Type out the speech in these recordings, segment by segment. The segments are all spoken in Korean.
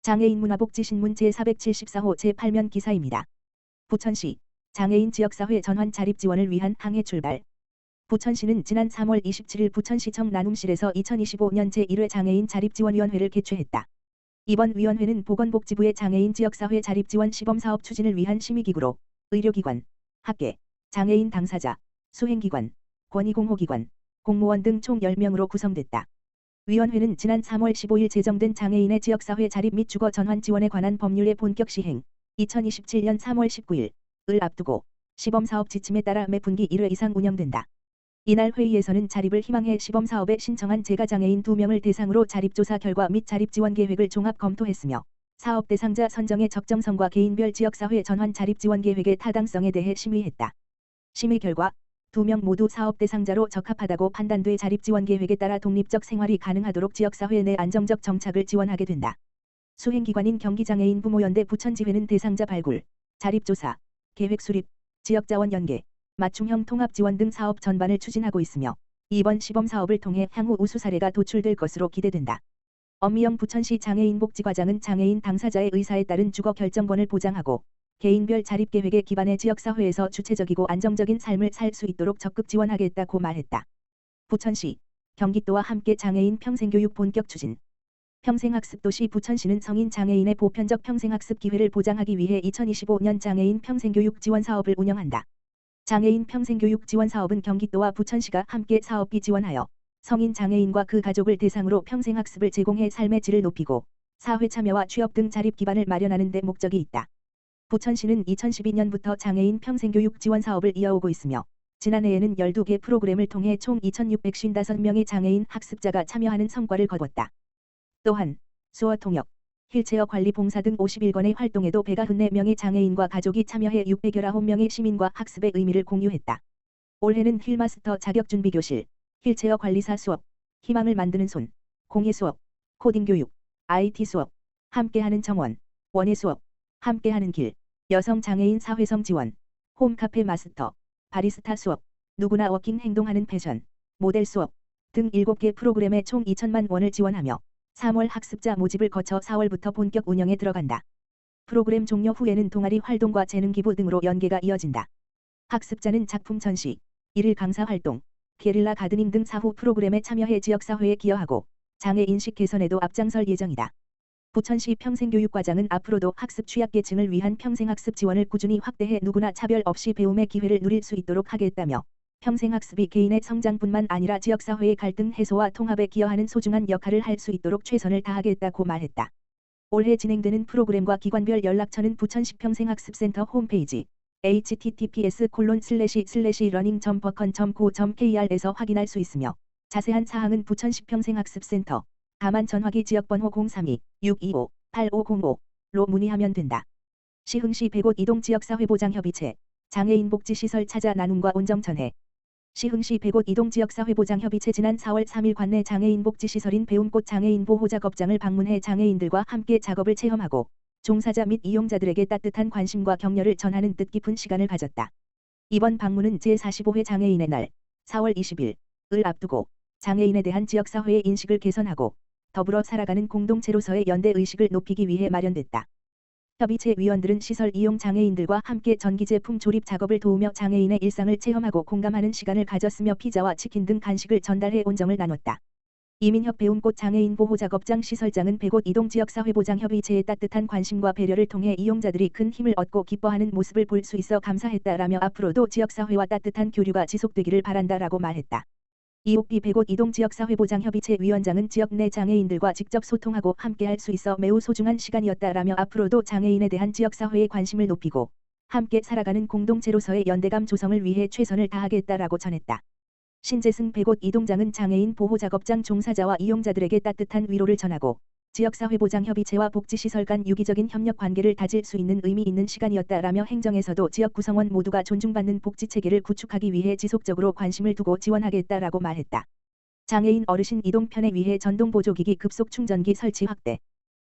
장애인 문화복지신문 제474호 제8면 기사입니다. 부천시 장애인 지역사회 전환 자립 지원을 위한 항해 출발. 부천시는 지난 3월 27일 부천시청 나눔실에서 2025년 제1회 장애인 자립지원위원회를 개최했다. 이번 위원회는 보건복지부의 장애인 지역사회 자립지원 시범사업 추진을 위한 심의기구로 의료기관, 학계, 장애인 당사자, 수행기관, 권익공호기관, 공무원 등 총 10명으로 구성됐다. 위원회는 지난 3월 15일 제정된 장애인의 지역사회 자립 및 주거 전환 지원에 관한 법률의 본격 시행, 2027년 3월 19일을 앞두고 시범사업 지침에 따라 매 분기 1회 이상 운영된다. 이날 회의에서는 자립을 희망해 시범사업에 신청한 재가장애인 2명을 대상으로 자립조사 결과 및 자립지원 계획을 종합 검토했으며 사업 대상자 선정의 적정성과 개인별 지역사회 전환 자립지원 계획의 타당성에 대해 심의했다. 심의 결과 2명 모두 사업 대상자로 적합하다고 판단돼 자립지원 계획에 따라 독립적 생활이 가능하도록 지역사회 내 안정적 정착을 지원하게 된다. 수행기관인 경기장애인 부모연대 부천지회는 대상자 발굴, 자립조사, 계획 수립, 지역자원 연계, 맞춤형 통합지원 등 사업 전반을 추진하고 있으며 이번 시범사업을 통해 향후 우수 사례가 도출될 것으로 기대된다. 엄미영 부천시 장애인복지과장은 장애인 당사자의 의사에 따른 주거 결정권을 보장하고 개인별 자립계획에 기반해 지역사회에서 주체적이고 안정적인 삶을 살 수 있도록 적극 지원하겠다고 말했다. 부천시, 경기도와 함께 장애인 평생교육 본격 추진. 평생학습도시 부천시는 성인 장애인의 보편적 평생학습 기회를 보장하기 위해 2025년 장애인 평생교육 지원사업을 운영한다. 장애인 평생교육 지원사업은 경기도와 부천시가 함께 사업비 지원하여 성인 장애인과 그 가족을 대상으로 평생학습을 제공해 삶의 질을 높이고 사회 참여와 취업 등 자립 기반을 마련하는 데 목적이 있다. 부천시는 2012년부터 장애인 평생교육 지원 사업을 이어오고 있으며 지난해에는 12개 프로그램을 통해 총 2,655명의 장애인 학습자가 참여하는 성과를 거뒀다. 또한 수어 통역, 휠체어 관리 봉사 등 51건의 활동에도 194명의 장애인과 가족이 참여해 619명의 시민과 학습의 의미를 공유했다. 올해는 휠마스터 자격준비교실, 휠체어 관리사 수업, 희망을 만드는 손, 공예 수업, 코딩 교육, IT 수업, 함께하는 정원, 원예 수업, 함께하는 길, 여성 장애인 사회성 지원, 홈카페 마스터, 바리스타 수업, 누구나 워킹 행동하는 패션, 모델 수업 등 7개 프로그램에 총 2천만 원을 지원하며 3월 학습자 모집을 거쳐 4월부터 본격 운영에 들어간다. 프로그램 종료 후에는 동아리 활동과 재능 기부 등으로 연계가 이어진다. 학습자는 작품 전시, 일일 강사 활동, 게릴라 가드닝 등 사후 프로그램에 참여해 지역사회에 기여하고 장애 인식 개선에도 앞장설 예정이다. 부천시 평생교육과장은 앞으로도 학습 취약계층을 위한 평생학습 지원을 꾸준히 확대해 누구나 차별 없이 배움의 기회를 누릴 수 있도록 하겠다며 평생학습이 개인의 성장뿐만 아니라 지역사회의 갈등 해소와 통합에 기여하는 소중한 역할을 할 수 있도록 최선을 다하겠다고 말했다. 올해 진행되는 프로그램과 기관별 연락처는 부천시 평생학습센터 홈페이지 https://learning.버컨.go.kr에서 확인할 수 있으며 자세한 사항은 부천시 평생학습센터 다만 전화기 지역번호 032-625-8505로 문의하면 된다. 시흥시 100곳 이동 지역사회보장협의체 장애인복지시설 찾아 나눔과 온정전해. 시흥시 100곳 이동 지역사회보장협의체 지난 4월 3일 관내 장애인복지시설인 배움꽃 장애인보호작업장을 방문해 장애인들과 함께 작업을 체험하고 종사자 및 이용자들에게 따뜻한 관심과 격려를 전하는 뜻깊은 시간을 가졌다. 이번 방문은 제45회 장애인의 날 4월 20일을 앞두고 장애인에 대한 지역사회의 인식을 개선하고 더불어 살아가는 공동체로서의 연대의식을 높이기 위해 마련됐다. 협의체 위원들은 시설 이용 장애인들과 함께 전기제품 조립 작업을 도우며 장애인의 일상을 체험하고 공감하는 시간을 가졌으며 피자와 치킨 등 간식을 전달해 온정을 나눴다. 이민협 배움꽃 장애인보호작업장 시설장은 100곳 이동 지역사회보장협의체의 따뜻한 관심과 배려를 통해 이용자들이 큰 힘을 얻고 기뻐하는 모습을 볼 수 있어 감사했다라며 앞으로도 지역사회와 따뜻한 교류가 지속되기를 바란다라고 말했다. 이옥비 100곳 이동 지역사회보장협의체 위원장은 지역 내 장애인들과 직접 소통하고 함께할 수 있어 매우 소중한 시간이었다라며 앞으로도 장애인에 대한 지역사회의 관심을 높이고 함께 살아가는 공동체로서의 연대감 조성을 위해 최선을 다하겠다라고 전했다. 신재승 100곳 이동장은 장애인 보호작업장 종사자와 이용자들에게 따뜻한 위로를 전하고 지역사회보장협의체와 복지시설 간 유기적인 협력 관계를 다질 수 있는 의미 있는 시간이었다라며 행정에서도 지역 구성원 모두가 존중받는 복지체계를 구축하기 위해 지속적으로 관심을 두고 지원하겠다라고 말했다. 장애인 어르신 이동 편에 위해 전동보조기기 급속 충전기 설치 확대.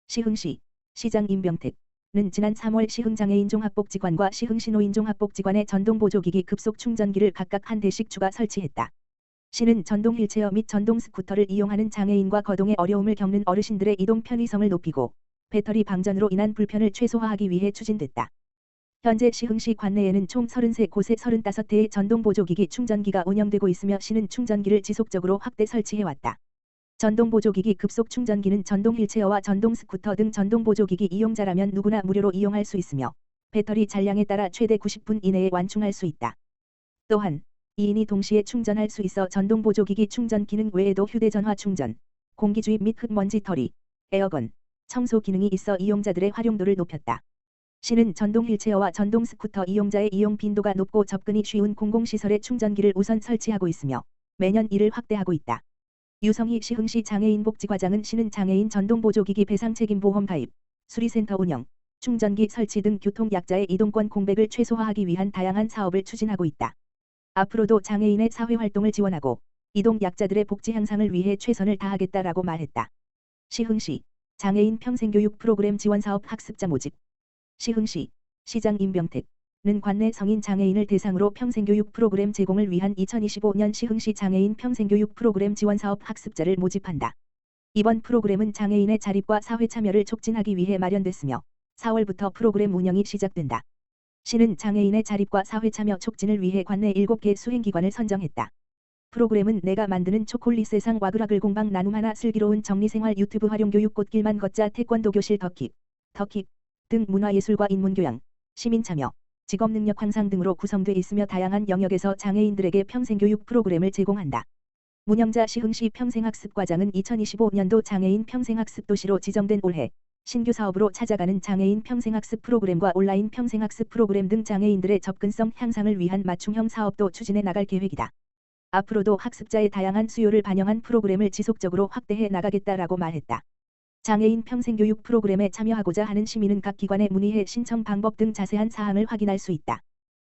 시흥시 시장 임병택은 지난 3월 시흥장애인 종합복지관과 시흥시 노인 종합복지관에 전동보조기기 급속 충전기를 각각 한 대씩 추가 설치했다. 시는 전동 휠체어 및 전동 스쿠터를 이용하는 장애인과 거동에 어려움을 겪는 어르신들의 이동 편의성을 높이고 배터리 방전으로 인한 불편을 최소화하기 위해 추진됐다. 현재 시흥시 관내에는 총 33곳에 35대의 전동보조기기 충전기가 운영되고 있으며 시는 충전기를 지속적으로 확대 설치해왔다. 전동보조기기 급속 충전기는 전동 휠체어와 전동 스쿠터 등 전동보조기기 이용자라면 누구나 무료로 이용할 수 있으며 배터리 잔량에 따라 최대 90분 이내에 완충할 수 있다. 또한 2인이 동시에 충전할 수 있어 전동보조기기 충전 기능 외에도 휴대전화 충전, 공기주입 및 흙먼지 털이, 에어건, 청소 기능이 있어 이용자들의 활용도를 높였다. 시는 전동 휠체어와 전동 스쿠터 이용자의 이용 빈도가 높고 접근이 쉬운 공공시설에 충전기를 우선 설치하고 있으며 매년 이를 확대하고 있다. 유성희 시흥시 장애인복지과장은 시는 장애인 전동보조기기 배상책임보험 가입, 수리센터 운영, 충전기 설치 등 교통약자의 이동권 공백을 최소화하기 위한 다양한 사업을 추진하고 있다. 앞으로도 장애인의 사회활동을 지원하고 이동약자들의 복지 향상을 위해 최선을 다하겠다라고 말했다. 시흥시 장애인 평생교육 프로그램 지원사업 학습자 모집. 시흥시 시장 임병택는 관내 성인 장애인을 대상으로 평생교육 프로그램 제공을 위한 2025년 시흥시 장애인 평생교육 프로그램 지원사업 학습자를 모집한다. 이번 프로그램은 장애인의 자립과 사회 참여를 촉진하기 위해 마련됐으며 4월부터 프로그램 운영이 시작된다. 시는 장애인의 자립과 사회 참여 촉진을 위해 관내 7개 수행기관을 선정했다. 프로그램은 내가 만드는 초콜릿 세상 와글와글 공방 나눔 하나 슬기로운 정리생활 유튜브 활용교육 꽃길만 걷자 태권도 교실 더킵 등 문화예술과 인문교양, 시민참여, 직업능력 향상 등으로 구성돼 있으며 다양한 영역에서 장애인들에게 평생교육 프로그램을 제공한다. 문영자 시흥시 평생학습과장은 2025년도 장애인 평생학습 도시로 지정된 올해 신규 사업으로 찾아가는 장애인 평생학습 프로그램과 온라인 평생학습 프로그램 등 장애인들의 접근성 향상을 위한 맞춤형 사업도 추진해 나갈 계획이다. 앞으로도 학습자의 다양한 수요를 반영한 프로그램을 지속적으로 확대해 나가겠다라고 말했다. 장애인 평생교육 프로그램에 참여하고자 하는 시민은 각 기관에 문의해 신청 방법 등 자세한 사항을 확인할 수 있다.